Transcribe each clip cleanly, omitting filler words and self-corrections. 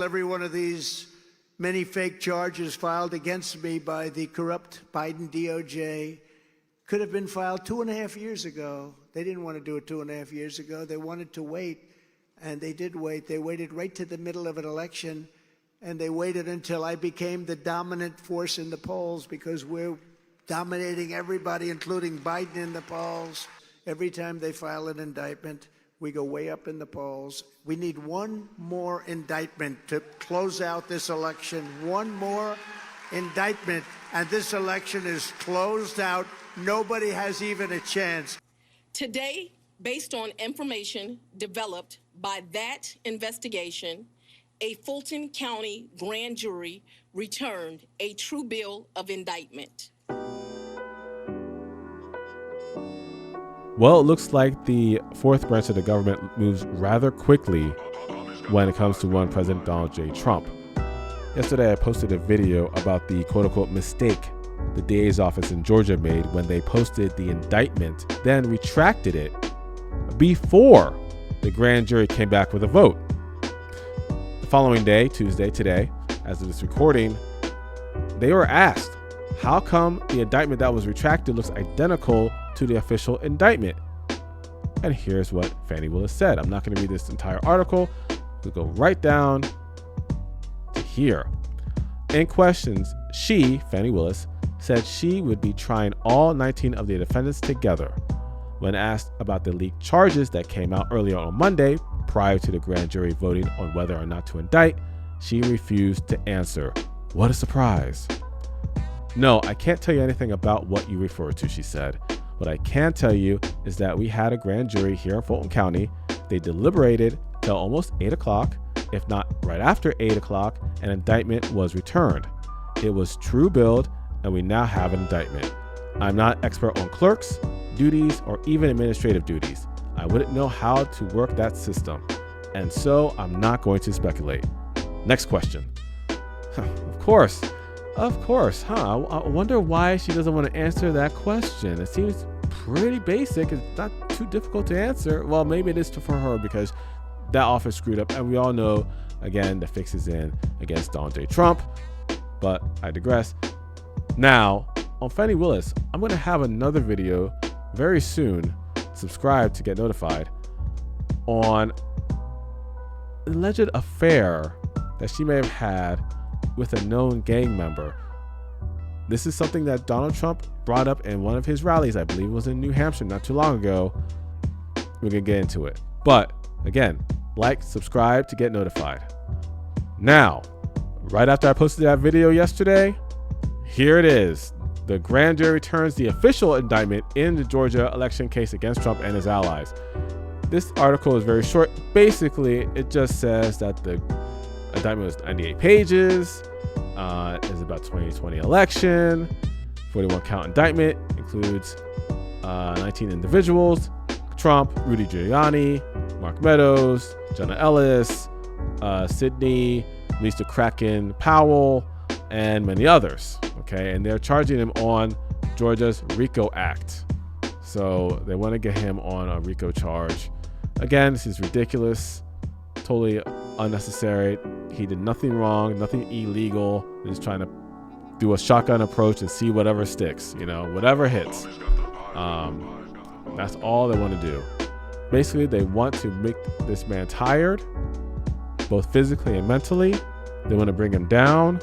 Every one of these many fake charges filed against me by the corrupt Biden DOJ could have been filed 2.5 years ago. They didn't want to do it 2.5 years ago. They wanted to wait, and they did wait. They waited right to the middle of an election, and they waited until I became the dominant force in the polls, because we're dominating everybody, including Biden, in the polls. Every time they file an indictment, we go way up in the polls. We need one more indictment to close out this election. One more indictment, and this election is closed out. Nobody has even a chance. Today, based on information developed by that investigation, a Fulton County grand jury returned a true bill of indictment. Well, it looks like the fourth branch of the government moves rather quickly when it comes to one President Donald J. Trump. Yesterday, I posted a video about the quote-unquote mistake the DA's office in Georgia made when they posted the indictment, then retracted it before the grand jury came back with a vote. The following day, Tuesday, today, as of this recording, they were asked, how come the indictment that was retracted looks identical to the official indictment? And here's what Fani Willis said. I'm not going to read this entire article. We'll go right down to here. In questions, Fani Willis, said she would be trying all 19 of the defendants together. When asked about the leaked charges that came out earlier on Monday, prior to the grand jury voting on whether or not to indict, she refused to answer. What a surprise. No, I can't tell you anything about what you refer to, she said. What I can tell you is that we had a grand jury here in Fulton County. They deliberated till almost 8 o'clock, if not right after 8 o'clock, an indictment was returned. It was true billed, and we now have an indictment. I'm not expert on clerks, duties, or even administrative duties. I wouldn't know how to work that system, and so I'm not going to speculate. Next question. Of course, huh? I wonder why she doesn't want to answer that question. It seems pretty basic. It's not too difficult to answer. Well, maybe it is for her because that office screwed up, and we all know, again, the fix is in against Donald J. Trump, but I digress. Now, on Fani Willis, I'm going to have another video very soon. Subscribe to get notified on an alleged affair that she may have had with a known gang member. This is something that Donald Trump brought up in one of his rallies. I believe it was in New Hampshire not too long ago. We're going to get into it. But again, like, subscribe to get notified. Now, right after I posted that video yesterday, here it is. The grand jury returns the official indictment in the Georgia election case against Trump and his allies. This article is very short. Basically, it just says that the indictment was 98 pages. Is about 2020 election. 41 count indictment includes 19 individuals: Trump, Rudy Giuliani, Mark Meadows, Jenna Ellis, Sidney, Lisa Kraken Powell, and many others. Okay, and they're charging him on Georgia's RICO Act. So they want to get him on a RICO charge. Again, this is ridiculous, totally unnecessary. He did nothing wrong, nothing illegal. He's trying to do a shotgun approach and see whatever sticks, whatever hits. That's all they want to do. Basically, they want to make this man tired, both physically and mentally. They want to bring him down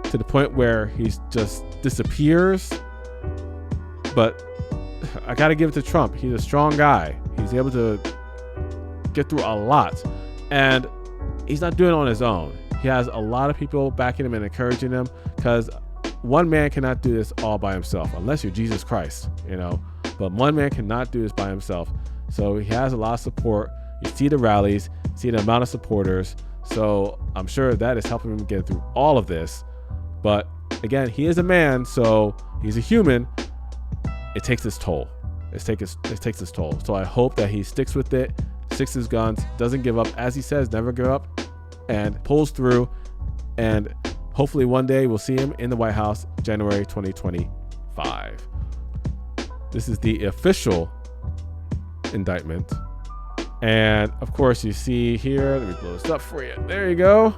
to the point where he just disappears. But I got to give it to Trump. He's a strong guy. He's able to get through a lot. And he's not doing it on his own. He has a lot of people backing him and encouraging him, because one man cannot do this all by himself, unless you're Jesus Christ, But one man cannot do this by himself. So he has a lot of support. You see the rallies, see the amount of supporters. So I'm sure that is helping him get through all of this. But again, he is a man, so he's a human. It takes its toll. It takes its toll. So I hope that he sticks with it, sticks his guns, doesn't give up. As he says, never give up, and pulls through. And hopefully one day we'll see him in the White House, January 2025. This is the official indictment. And of course, you see here, let me blow this up for you. There you go.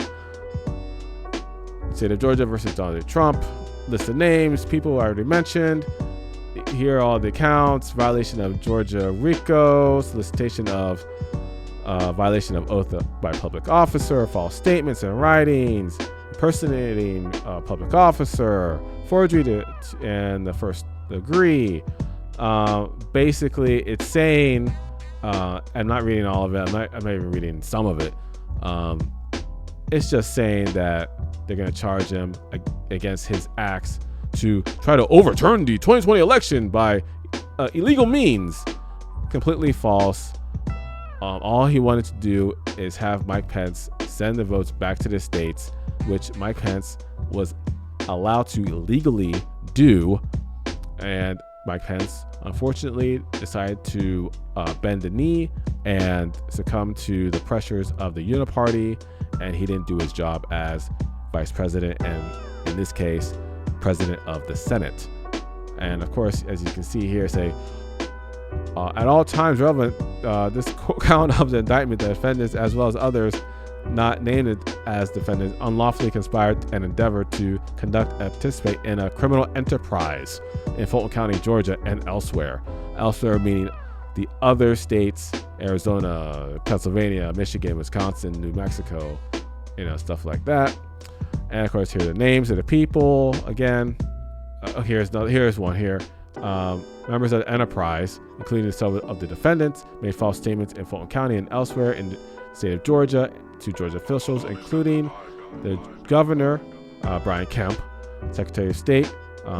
State of Georgia versus Donald J. Trump. List of names, people I already mentioned. Here are all the accounts. Violation of Georgia RICO, solicitation of violation of oath by public officer, false statements and writings, impersonating a public officer, forgery and the first degree. Basically, it's saying, I'm not reading all of it. I'm not even reading some of it. It's just saying that they're going to charge him against his acts to try to overturn the 2020 election by illegal means. Completely false. All he wanted to do is have Mike Pence send the votes back to the states, which Mike Pence was allowed to legally do. And Mike Pence, unfortunately, decided to bend the knee and succumb to the pressures of the Uniparty, and he didn't do his job as vice president, and in this case, president of the Senate. And of course, as you can see here, say, at all times relevant, this count of the indictment, the defendants as well as others not named as defendants unlawfully conspired and endeavored to conduct and participate in a criminal enterprise in Fulton County, Georgia, and elsewhere. Elsewhere meaning the other states, Arizona, Pennsylvania, Michigan, Wisconsin, New Mexico, stuff like that. And of course, here are the names of the people. Again, here's one here. Members of the enterprise, including some of the defendants, made false statements in Fulton County and elsewhere in the state of Georgia to Georgia officials, including the governor, Brian Kemp, Secretary of State,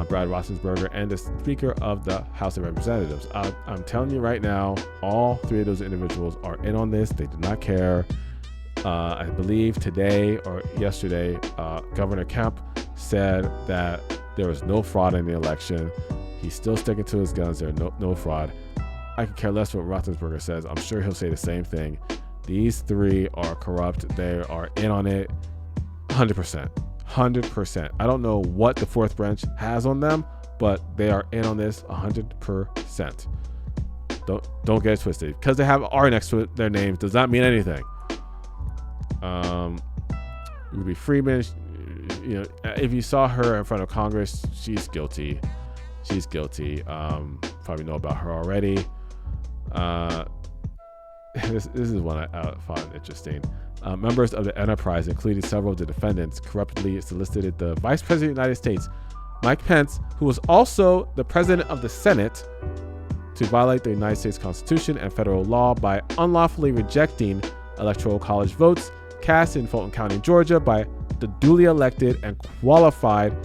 Brad Roethlisberger, and the Speaker of the House of Representatives. I'm telling you right now, all three of those individuals are in on this. They do not care. I believe today or yesterday, Governor Kemp said that there was no fraud in the election. He's still sticking to his guns. There's no fraud. I could care less what Roethlisberger says. I'm sure he'll say the same thing. These three are corrupt. They are in on it 100%. 100%. I don't know what the fourth branch has on them, but they are in on this 100%. Don't get it twisted. Because they have R next to their names does not mean anything. Ruby Freeman, if you saw her in front of Congress, she's guilty. Probably know about her already. This is one I found interesting. Members of the enterprise, including several of the defendants, corruptly solicited the Vice President of the United States, Mike Pence, who was also the President of the Senate, to violate the United States Constitution and federal law by unlawfully rejecting electoral college votes cast in Fulton County, Georgia, by the duly elected and qualified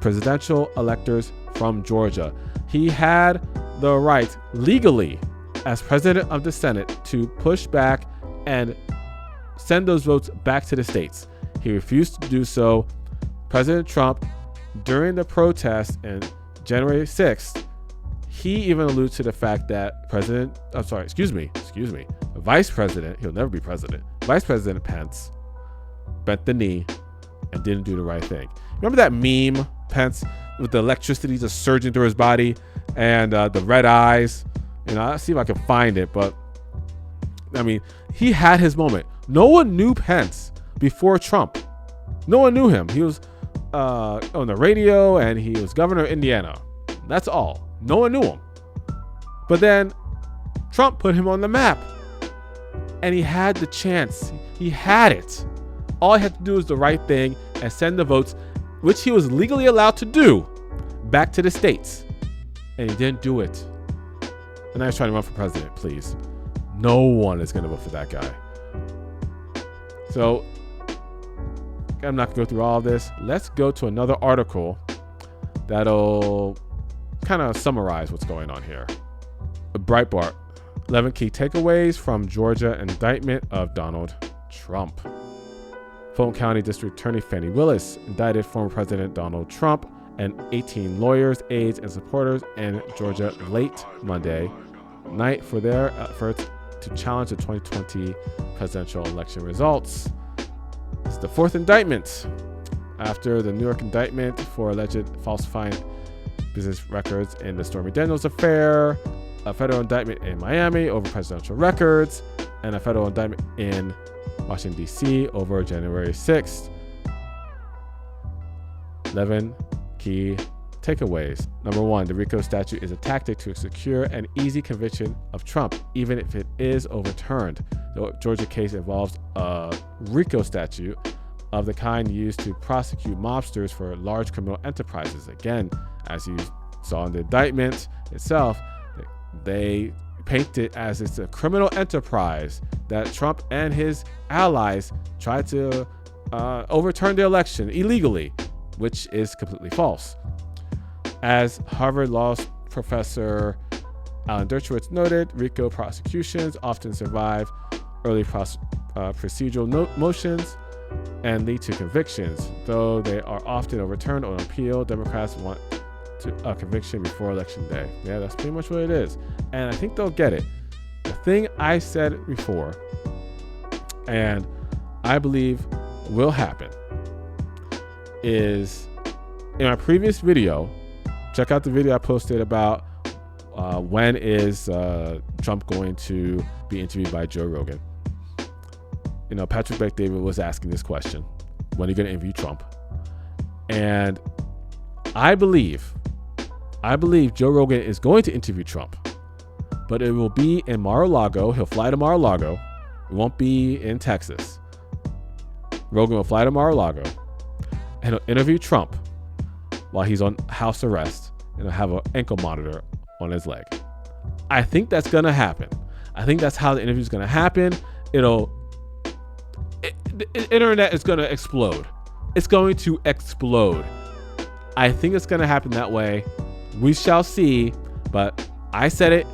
presidential electors from Georgia. He had the right legally as president of the Senate to push back and send those votes back to the states. He refused to do so. President Trump, during the protest on January 6th, he even alluded to the fact that Vice President, he'll never be president, Vice President Pence bent the knee and didn't do the right thing. Remember that meme, Pence, with the electricity just surging through his body and the red eyes? I'll see if I can find it, but I mean, he had his moment. No one knew Pence before Trump. No one knew him. He was on the radio and he was governor of Indiana. That's all. No one knew him. But then Trump put him on the map and he had the chance. He had it. All he had to do was the right thing and send the votes, which he was legally allowed to do, back to the states. And he didn't do it. And now he's trying to run for president, please. No one is going to vote for that guy. So I'm not going to go through all of this. Let's go to another article that'll kind of summarize what's going on here. Breitbart, 11 key takeaways from Georgia indictment of Donald Trump. Fulton County District Attorney Fani Willis indicted former President Donald Trump and 18 lawyers, aides, and supporters in Georgia late Monday night for their efforts to challenge the 2020 presidential election results. It's the fourth indictment after the New York indictment for alleged falsifying business records in the Stormy Daniels affair, a federal indictment in Miami over presidential records, and a federal indictment in Washington, D.C. over January 6th. 11 key takeaways. Number 1, the RICO statute is a tactic to secure an easy conviction of Trump, even if it is overturned. The Georgia case involves a RICO statute of the kind used to prosecute mobsters for large criminal enterprises. Again, as you saw in the indictment itself, they paint it as it's a criminal enterprise that Trump and his allies tried to overturn the election illegally, which is completely false. As Harvard Law professor Alan Dershowitz noted, RICO prosecutions often survive early procedural motions and lead to convictions. Though they are often overturned on appeal, Democrats want a conviction before Election Day. Yeah, that's pretty much what it is. And I think they'll get it. The thing I said before, and I believe will happen, is in my previous video, check out the video I posted about when is Trump going to be interviewed by Joe Rogan. You know, Patrick Bet-David was asking this question: when are you going to interview Trump? And I believe Joe Rogan is going to interview Trump, but it will be in Mar-a-Lago. He'll fly to Mar-a-Lago. It won't be in Texas. Rogan will fly to Mar-a-Lago and he'll interview Trump while he's on house arrest, and he'll have an ankle monitor on his leg. I think that's going to happen. I think that's how the interview is going to happen. The internet is going to explode. It's going to explode. I think it's going to happen that way. We shall see, but I said it.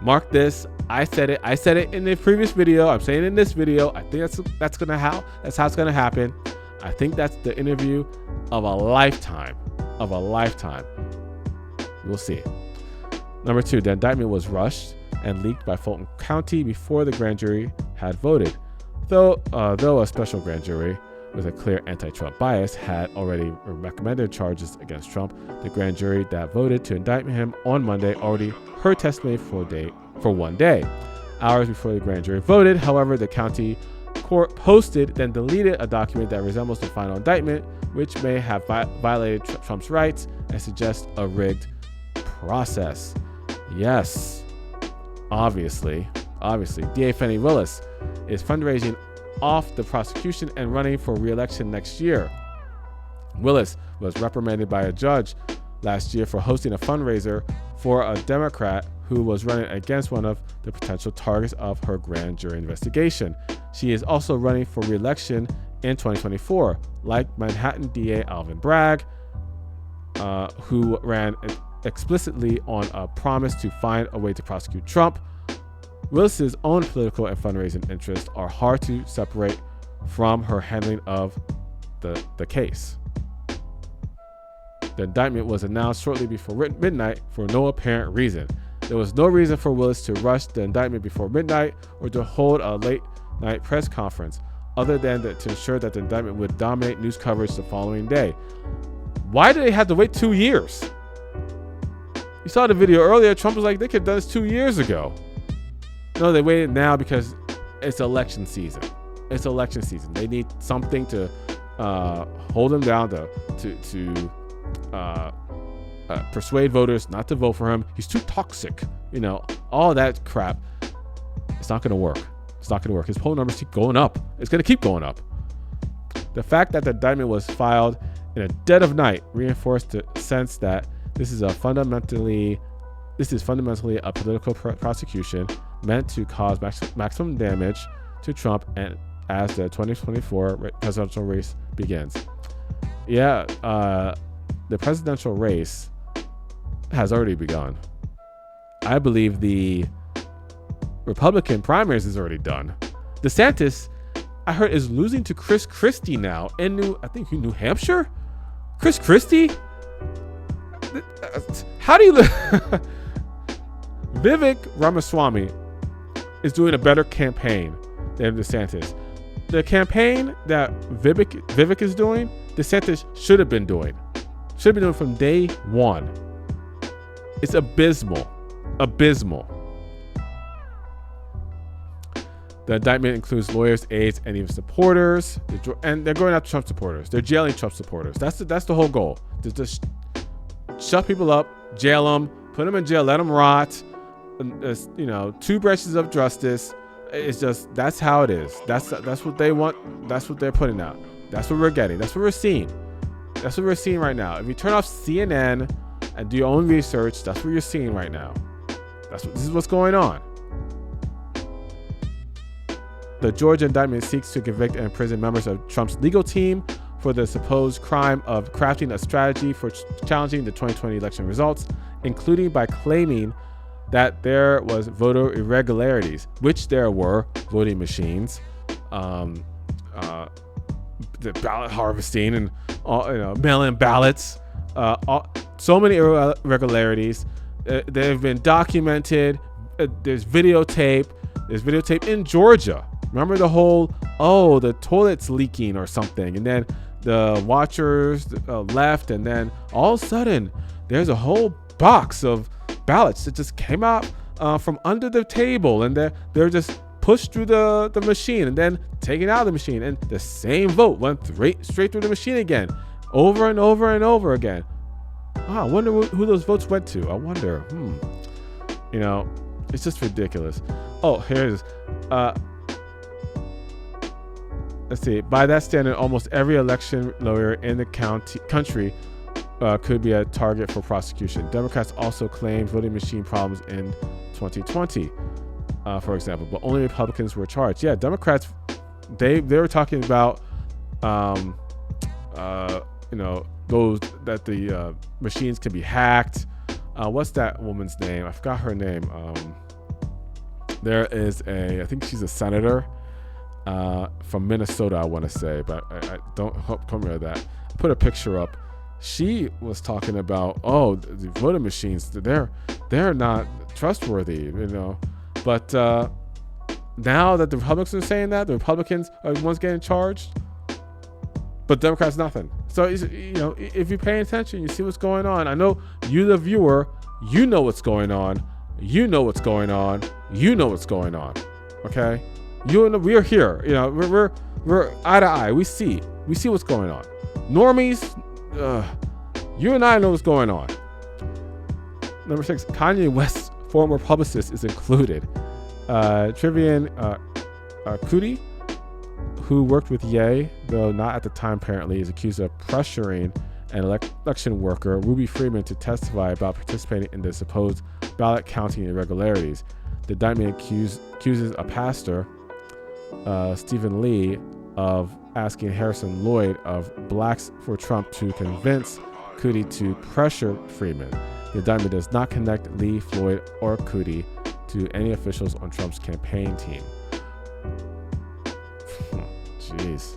Mark this. I said it. I said it in the previous video. I'm saying it in this video. I think that's how it's going to happen. I think that's the interview of a lifetime. We'll see. Number 2, the indictment was rushed and leaked by Fulton County before the grand jury had voted. Though a special grand jury with a clear anti-Trump bias had already recommended charges against Trump, the grand jury that voted to indict him on Monday already heard testimony for 1 day. Hours before the grand jury voted, however, the county court posted then deleted a document that resembles the final indictment, which may have violated Trump's rights and suggests a rigged process. Yes, obviously, DA Fani Willis is fundraising off the prosecution and running for re-election next year. Willis was reprimanded by a judge last year for hosting a fundraiser for a Democrat who was running against one of the potential targets of her grand jury investigation. She is also running for re-election in 2024, like Manhattan DA Alvin Bragg, who ran explicitly on a promise to find a way to prosecute Trump. Willis's own political and fundraising interests are hard to separate from her handling of the case. The indictment was announced shortly before midnight for no apparent reason. There was no reason for Willis to rush the indictment before midnight or to hold a late-night press conference, other than to ensure that the indictment would dominate news coverage the following day. Why did they have to wait 2 years? You saw the video earlier. Trump was like, they could have done this 2 years ago. No, they waited now because it's election season. They need something to hold him down, to persuade voters not to vote for him. He's too toxic. All that crap. It's not going to work. His poll numbers keep going up. It's going to keep going up. The fact that the indictment was filed in a dead of night reinforced the sense that this is fundamentally a political prosecution meant to cause maximum damage to Trump and as the 2024 presidential race begins. The presidential race has already begun. I believe the Republican primaries is already done. DeSantis, I heard, is losing to Chris Christie now in New Hampshire. Chris Christie? How do you Vivek Ramaswamy is doing a better campaign than DeSantis. The campaign that Vivek is doing, DeSantis should have been doing from day one. It's abysmal. The indictment includes lawyers, aides, and even supporters. And they're going after Trump supporters. They're jailing Trump supporters. That's the whole goal. To just shut people up, jail them, put them in jail, let them rot. Two branches of justice. It's just, that's how it is. That's what they want. That's what they're putting out. That's what we're getting. That's what we're seeing. That's what we're seeing right now. If you turn off CNN and do your own research, that's what you're seeing right now. This is what's going on. The Georgia indictment seeks to convict and imprison members of Trump's legal team for the supposed crime of crafting a strategy for challenging the 2020 election results, including by claiming that there was voter irregularities, which there were, voting machines, the ballot harvesting, and mail-in ballots, so many irregularities. They've been documented. There's videotape. There's videotape in Georgia. Remember the whole, the toilet's leaking or something, and then the watchers left, and then all of a sudden there's a whole box of ballots that just came out from under the table, and they're just pushed through the machine and then taken out of the machine, and the same vote went straight through the machine again, over and over and over again. I wonder who those votes went to. I wonder. It's just ridiculous. Oh, here it is. Let's see. By that standard, almost every election lawyer in the country could be a target for prosecution. Democrats also claimed voting machine problems in 2020, for example, but only Republicans were charged. Yeah, Democrats, they were talking about, those that the machines can be hacked. What's that woman's name? I forgot her name. There is I think she's a senator from Minnesota, I want to say, but I don't come near that. I put a picture up. She was talking about, the voting machines, they're not trustworthy, But now that the Republicans are saying that, the Republicans are the ones getting charged, but Democrats nothing. So if you're paying attention, you see what's going on. I know you, the viewer, you know what's going on. You know what's going on. You know what's going on. Okay, we're here. We're eye to eye. We see what's going on. Normies, you and I know what's going on. Number 6, Kanye West's former publicist is included. Trivian Kuti, who worked with Ye, though not at the time apparently, is accused of pressuring an election worker, Ruby Freeman, to testify about participating in the supposed ballot counting irregularities. The indictment accuses a pastor, Stephen Lee, of asking Harrison Lloyd of Blacks for Trump to convince Kuti to pressure Freeman. The indictment does not connect Lee, Floyd, or Kuti to any officials on Trump's campaign team. Jeez.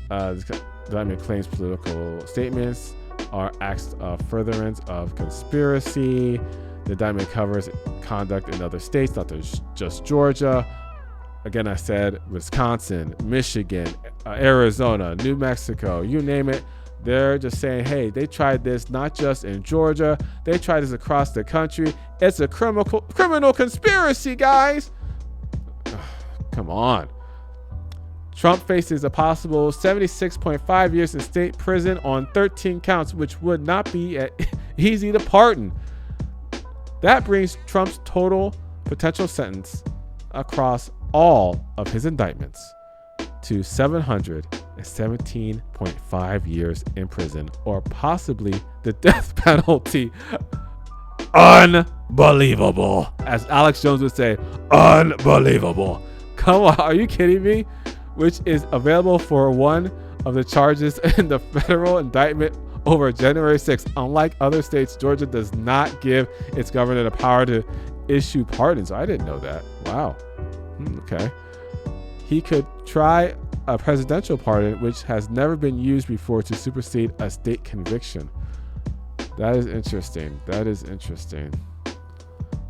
The indictment claims political statements are acts of furtherance of conspiracy. The indictment covers conduct in other states, not just Georgia. Again, I said Wisconsin, Michigan, Arizona, New Mexico, you name it. They're just saying, hey, they tried this not just in Georgia. They tried this across the country. It's a criminal conspiracy, guys. Come on. Trump faces a possible 76.5 years in state prison on 13 counts, which would not be easy to pardon. That brings Trump's total potential sentence across all of his indictments to 717.5 years in prison, or possibly the death penalty. Unbelievable. As Alex Jones would say, unbelievable. Come on, are you kidding me? Which is available for one of the charges in the federal indictment over January 6th. Unlike other states, Georgia does not give its governor the power to issue pardons. I didn't know that. Wow. Okay. He could try a presidential pardon, which has never been used before to supersede a state conviction. That is interesting.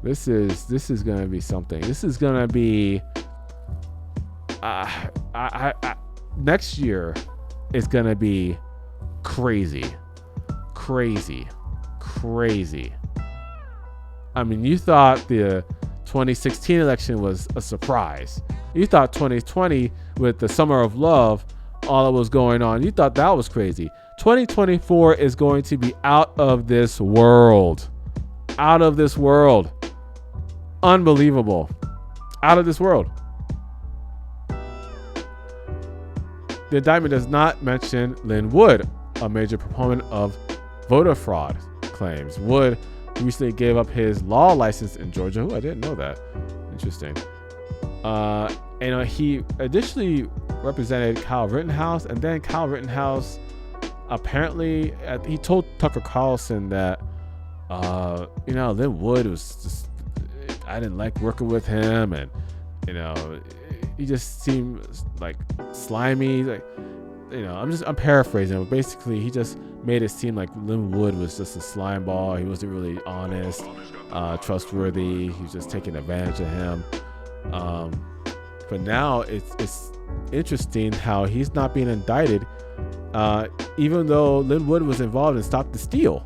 This is going to be something. This is going to be next year is going to be crazy. I mean, you thought the 2016 election was a surprise. You thought 2020, with the summer of love, all that was going on, you thought that was crazy. 2024 is going to be out of this world. Out of this world. Unbelievable. Out of this world. The indictment does not mention Lynn Wood, a major proponent of voter fraud claims. Wood recently gave up his law license in Georgia. Oh, I didn't know that. Interesting. And he additionally represented Kyle Rittenhouse, and then Kyle Rittenhouse apparently he told Tucker Carlson that Lynn Wood was just, I didn't like working with him, and he just seemed like slimy. Like, I'm paraphrasing, but basically he just made it seem like Lynn Wood was just a slime ball. He wasn't really honest, trustworthy. He was just taking advantage of him. But now it's interesting how he's not being indicted, even though Lynn Wood was involved in Stop the Steal.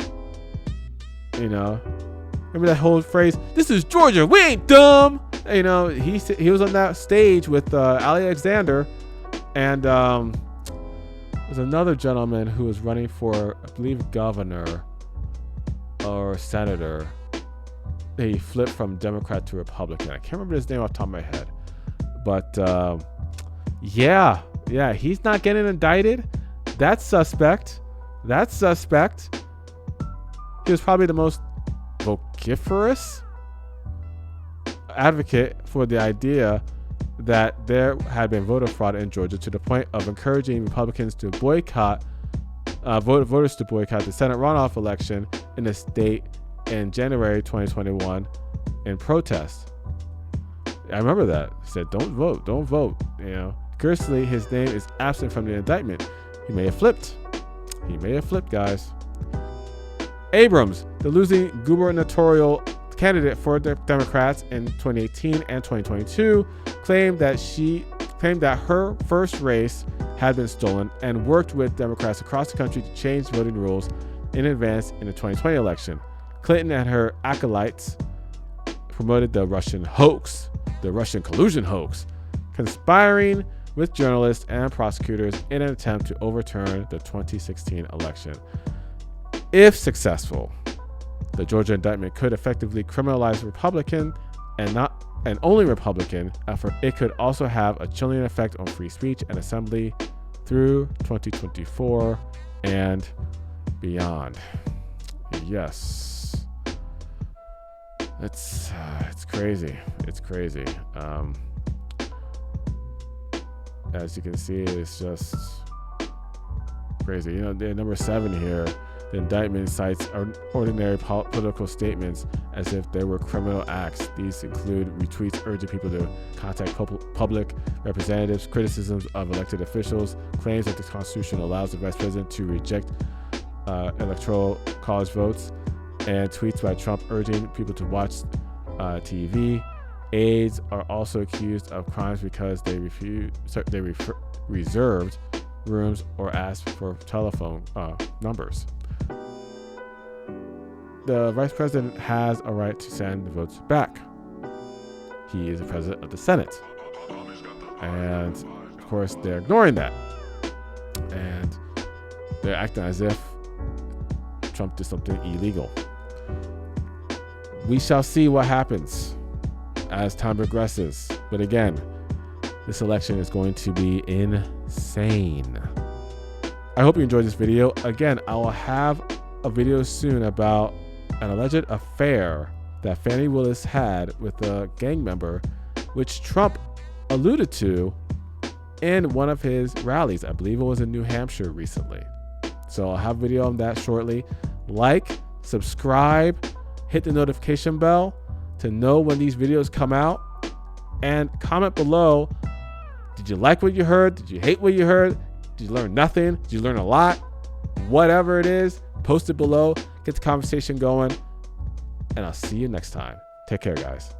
Remember that whole phrase, "This is Georgia, we ain't dumb." He was on that stage with Alexander, and there's another gentleman who was running for, I believe, governor or senator. He flipped from Democrat to Republican. I can't remember his name off the top of my head, but yeah, he's not getting indicted. That's suspect. He was probably the most vociferous advocate for the idea that there had been voter fraud in Georgia, to the point of encouraging Republicans to boycott, voters to boycott the Senate runoff election in the state in January 2021 in protest. I remember that. He said, don't vote. Curiously, his name is absent from the indictment. He may have flipped, guys. Abrams, the losing gubernatorial candidate for the Democrats in 2018 and 2022, claimed that her first race had been stolen, and worked with Democrats across the country to change voting rules in advance in the 2020 election. Clinton and her acolytes promoted the Russian collusion hoax, conspiring with journalists and prosecutors in an attempt to overturn the 2016 election. If successful, the Georgia indictment could effectively criminalize Republican and only Republican effort. It could also have a chilling effect on free speech and assembly through 2024 and beyond. Yes, it's crazy. It's crazy. As you can see, it's just crazy. Number 7 here. The indictment cites ordinary political statements as if they were criminal acts. These include retweets urging people to contact public representatives, criticisms of elected officials, claims that the Constitution allows the vice president to reject electoral college votes, and tweets by Trump urging people to watch TV. Aides are also accused of crimes because they reserved rooms or asked for telephone numbers. The vice president has a right to send the votes back. He is the president of the Senate. And of course, they're ignoring that. And they're acting as if Trump did something illegal. We shall see what happens as time progresses. But again, this election is going to be insane. I hope you enjoyed this video. Again, I will have a video soon about an alleged affair that Fani Willis had with a gang member, which Trump alluded to in one of his rallies. I believe it was in New Hampshire recently. So I'll have a video on that shortly. Like, subscribe, hit the notification bell to know when these videos come out, and comment below. Did you like what you heard? Did you hate what you heard? Did you learn nothing? Did you learn a lot? Whatever it is, post it below. Get the conversation going. And I'll see you next time. Take care, guys.